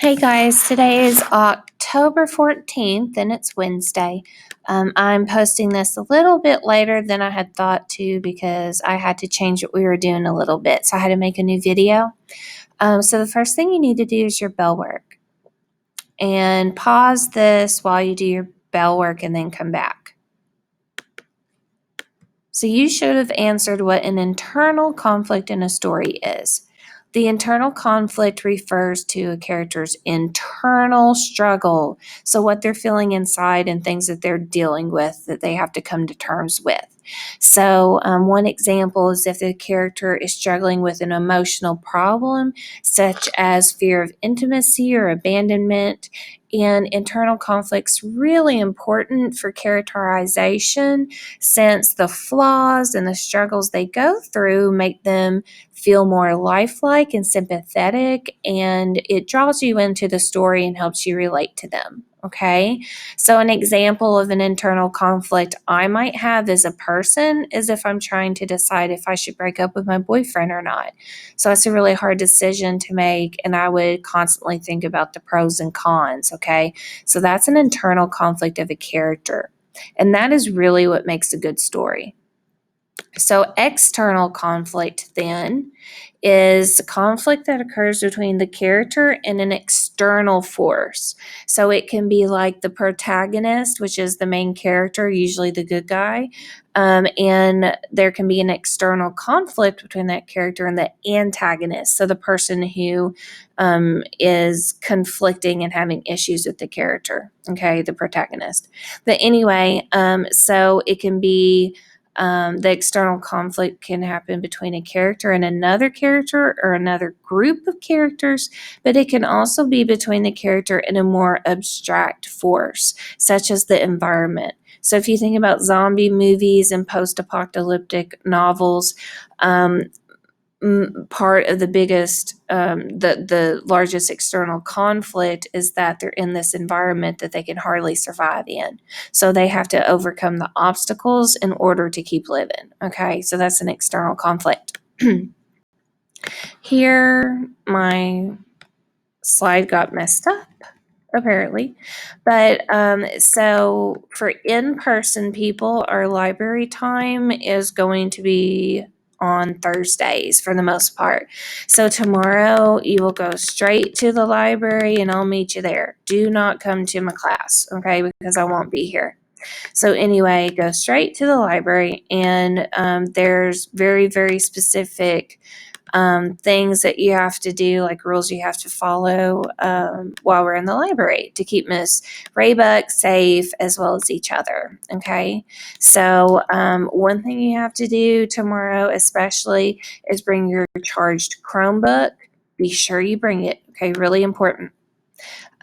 Hey guys, today is October 14th and it's Wednesday. I'm posting this a little bit later than I had thought to because I had to change what we were doing a little bit. So I had to make a new video. So the first thing you need to do is your bell work. And pause this while you do your bell work and then come back. So you should have answered what an internal conflict in a story is. The internal conflict refers to a character's internal struggle. So, what they're feeling inside and things that they're dealing with that they have to come to terms with. So, one example is if the character is struggling with an emotional problem, such as fear of intimacy or abandonment. And internal conflict's really important for characterization since the flaws and the struggles they go through make them feel more lifelike and sympathetic, and it draws you into the story and helps you relate to them. Okay, so an example of an internal conflict I might have as a person is if I'm trying to decide if I should break up with my boyfriend or not. So it's a really hard decision to make, and I would constantly think about the pros and cons. Okay, so that's an internal conflict of a character. And that is really what makes a good story. So, external conflict then is conflict that occurs between the character and an external force. So, it can be like the protagonist, which is the main character, usually the good guy, and there can be an external conflict between that character and the antagonist. So, the person who is conflicting and having issues with the character, okay, the protagonist. But anyway, so it can be the external conflict can happen between a character and another character or another group of characters, but it can also be between the character and a more abstract force, such as the environment. So if you think about zombie movies and post-apocalyptic novels, part of the biggest, the largest external conflict is that they're in this environment that they can hardly survive in. So they have to overcome the obstacles in order to keep living. Okay, so that's an external conflict. Here, my slide got messed up apparently. But so for in person people, our library time is going to be on Thursdays for the most part. So tomorrow you will go straight to the library and I'll meet you there. Do not come to my class, okay, because I won't be here. So anyway, go straight to the library, and there's very, very specific things that you have to do, like rules you have to follow while we're in the library to keep Miss Raybuck safe as well as each other. Okay, so one thing you have to do tomorrow, especially, is bring your charged Chromebook. Be sure you bring it. Okay, really important.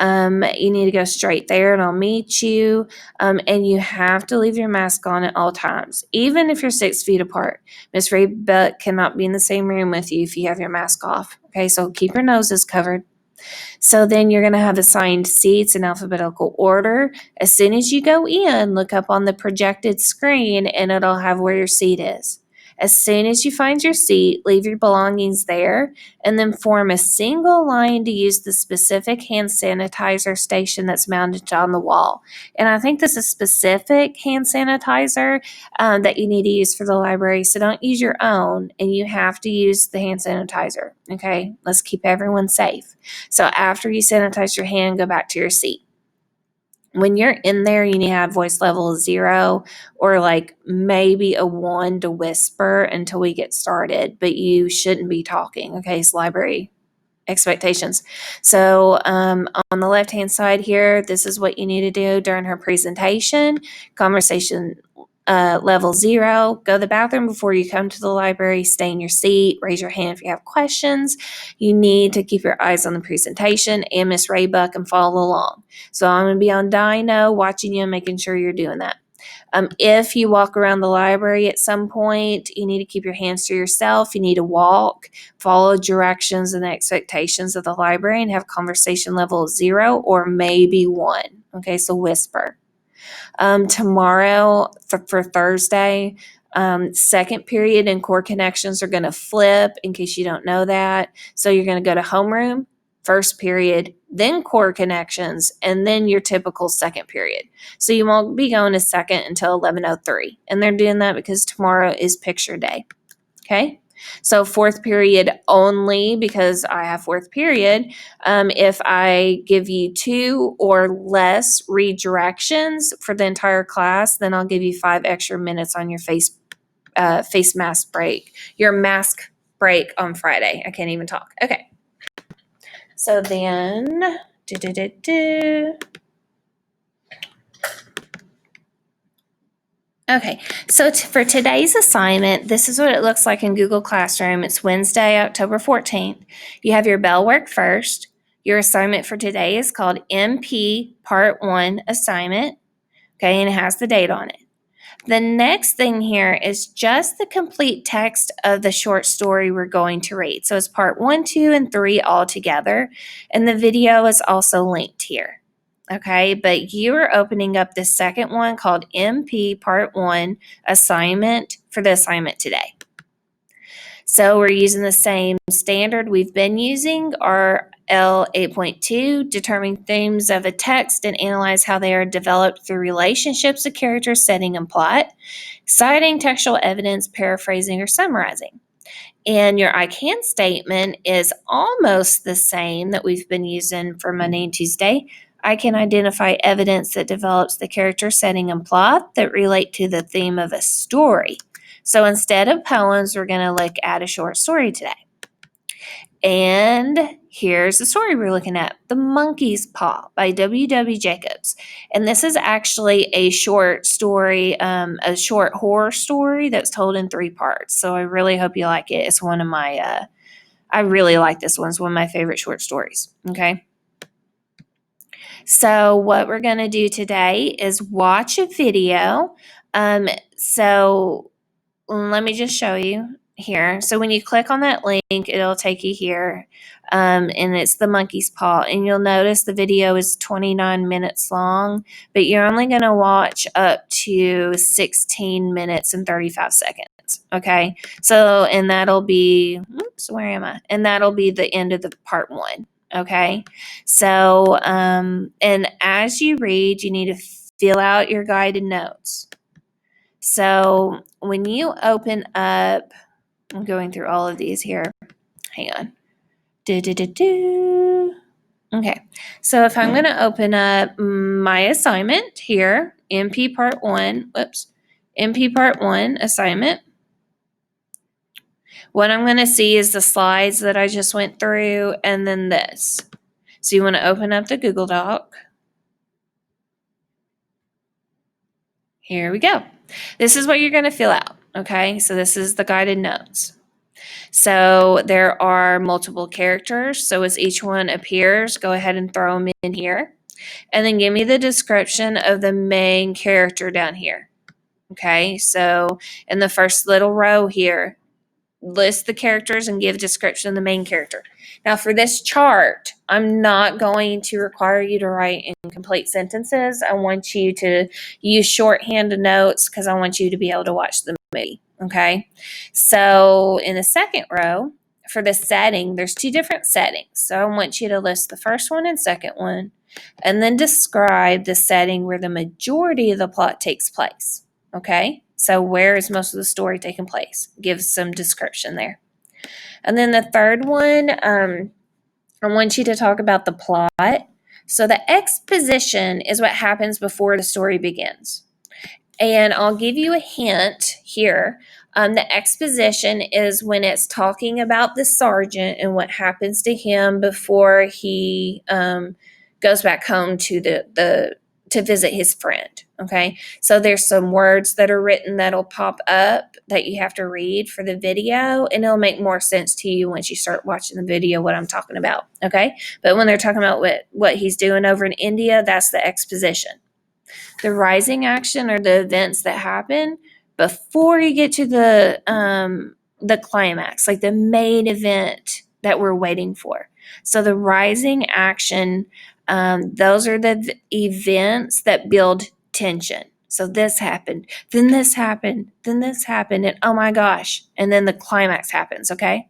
You need to go straight there and I'll meet you. And you have to leave your mask on at all times, even if you're 6 feet apart. Miss Raybuck cannot be in the same room with you if you have your mask off. Okay, so keep your noses covered. So then you're going to have assigned seats in alphabetical order. As soon as you go in, look up on the projected screen and it'll have where your seat is. As soon as you find your seat, leave your belongings there and then form a single line to use the specific hand sanitizer station that's mounted on the wall. And I think this is specific hand sanitizer that you need to use for the library. So don't use your own, and you have to use the hand sanitizer. Okay, let's keep everyone safe. So after you sanitize your hand, go back to your seat. When you're in there, you need to have voice level 0 or like maybe a 1 to whisper until we get started, but you shouldn't be talking. Okay, it's library expectations. So on the left-hand side here, this is what you need to do during her presentation. Conversation level 0, go to the bathroom before you come to the library, stay in your seat, raise your hand if you have questions. You need to keep your eyes on the presentation and Miss Raybuck and follow along. So I'm going to be on Dino watching you and making sure you're doing that. If you walk around the library at some point, you need to keep your hands to yourself. You need to walk, follow directions and expectations of the library, and have conversation level 0 or maybe 1. Okay, so whisper. Tomorrow for Thursday, second period and core connections are going to flip in case you don't know that. So you're going to go to homeroom. first period, then core connections, and then your typical second period. So you won't be going to second until 11:03. And they're doing that because tomorrow is picture day. Okay? So fourth period only because I have fourth period. If I give you 2 or less redirections for the entire class, then I'll give you 5 extra minutes on your face mask break. Your mask break on Friday. I can't even talk. Okay. So then, Okay, so for today's assignment, this is what it looks like in Google Classroom. It's Wednesday, October 14th. You have your bell work first. Your assignment for today is called MP Part 1 Assignment, okay, and it has the date on it. The next thing here is just the complete text of the short story we're going to read. So it's Part 1, 2, and 3 all together, and the video is also linked here. Okay, but you are opening up the second one called MP Part 1 Assignment for the assignment today. So we're using the same standard we've been using, RL 8.2, determine themes of a text and analyze how they are developed through relationships of character, setting, and plot, citing textual evidence, paraphrasing, or summarizing. And your I can statement is almost the same that we've been using for Monday and Tuesday. I can identify evidence that develops the character, setting, and plot that relate to the theme of a story. So instead of poems, we're going to look at a short story today. And here's the story we're looking at, The Monkey's Paw by W.W. Jacobs. And this is actually a short story, a short horror story that's told in 3 parts. So I really hope you like it. It's one of my, I really like this one. It's one of my favorite short stories. Okay. So what we're going to do today is watch a video. So let me just show you here. So when you click on that link, it'll take you here, and it's The Monkey's Paw. And you'll notice the video is 29 minutes long, but you're only going to watch up to 16 minutes and 35 seconds. Okay. So, and that'll be, where am I? And that'll be the end of the part 1. Okay. So, and as you read, you need to fill out your guided notes. So when you open up, I'm going through all of these here. Hang on. Okay. So if I'm going to open up my assignment here, MP Part 1, MP Part 1 assignment. What I'm going to see is the slides that I just went through and then this. So you want to open up the Google Doc. Here we go. This is what you're going to fill out. Okay, so this is the guided notes. So there are multiple characters. So as each one appears, go ahead and throw them in here. And then give me the description of the main character down here. Okay, so in the first little row here, list the characters and give a description of the main character. Now for this chart, I'm not going to require you to write in complete sentences. I want you to use shorthand notes because I want you to be able to watch the movie. Okay, so in the second row, for the setting, there's 2 different settings. So I want you to list the first one and second one, and then describe the setting where the majority of the plot takes place. Okay, so where is most of the story taking place? Give some description there. And then the third one, I want you to talk about the plot. So the exposition is what happens before the story begins. And I'll give you a hint here. The exposition is when it's talking about the sergeant and what happens to him before he goes back home to to visit his friend. Okay, so there's some words that are written that'll pop up that you have to read for the video, and it'll make more sense to you once you start watching the video what I'm talking about. Okay, but when they're talking about what he's doing over in India, that's the exposition. The rising action are the events that happen before you get to the climax, like the main event that we're waiting for. So the rising action, those are the events that build tension. So this happened, then this happened, then this happened, and oh my gosh, and then the climax happens, okay?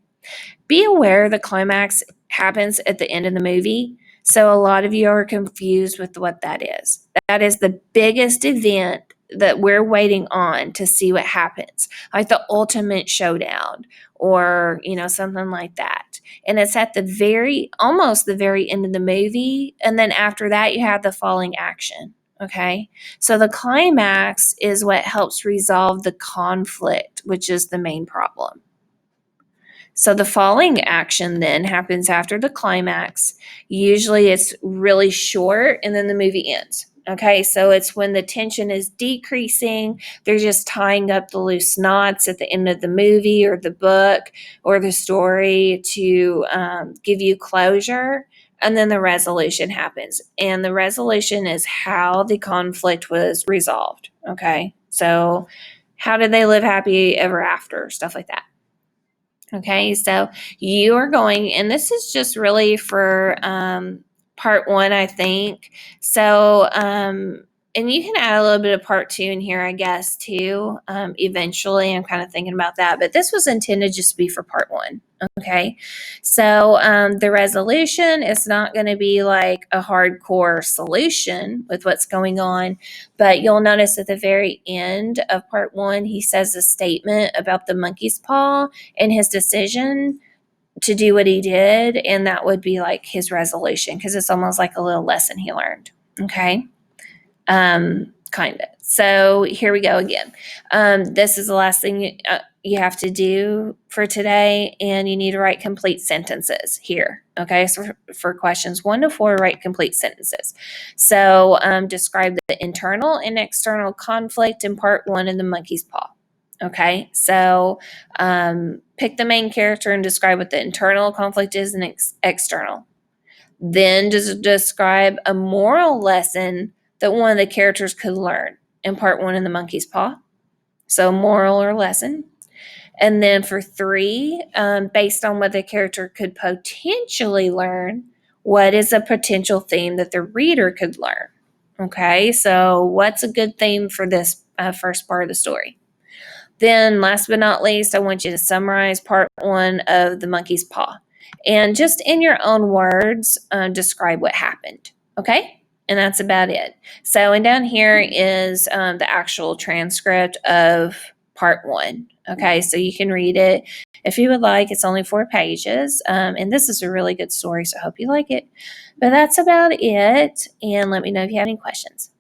Be aware the climax happens at the end of the movie. So a lot of you are confused with what that is. That is the biggest event that we're waiting on to see what happens, like the ultimate showdown or, something like that. And it's at almost the very end of the movie. And then after that, you have the falling action. Okay. So the climax is what helps resolve the conflict, which is the main problem. So the falling action then happens after the climax. Usually it's really short and then the movie ends. Okay, so it's when the tension is decreasing. They're just tying up the loose knots at the end of the movie or the book or the story to give you closure. And then the resolution happens. And the resolution is how the conflict was resolved. Okay, so how did they live happy ever after? Stuff like that. Okay, so you are going, and this is just really for part one, I think. So, and you can add a little bit of part two in here, I guess, too. Eventually, I'm kind of thinking about that, but this was intended just to be for part one. Okay, so the resolution is not going to be like a hardcore solution with what's going on, but you'll notice at the very end of part one, he says a statement about the monkey's paw and his decision to do what he did. And that would be like his resolution because it's almost like a little lesson he learned. Okay. Kind of. So here we go again. This is the last thing you have to do for today, and you need to write complete sentences here. Okay, so for questions 1 to 4, write complete sentences. So describe the internal and external conflict in part 1 of the monkey's paw. Okay, so pick the main character and describe what the internal conflict is and external. Then just describe a moral lesson that one of the characters could learn in part 1 in the monkey's paw. So moral or lesson. And then for 3, based on what the character could potentially learn, what is a potential theme that the reader could learn? Okay, so what's a good theme for this first part of the story? Then, last but not least, I want you to summarize part 1 of The Monkey's Paw. And just in your own words, describe what happened. Okay? And that's about it. So, and down here is the actual transcript of part 1. Okay, so you can read it if you would like. It's only 4 pages. And this is a really good story, so I hope you like it. But that's about it. And let me know if you have any questions.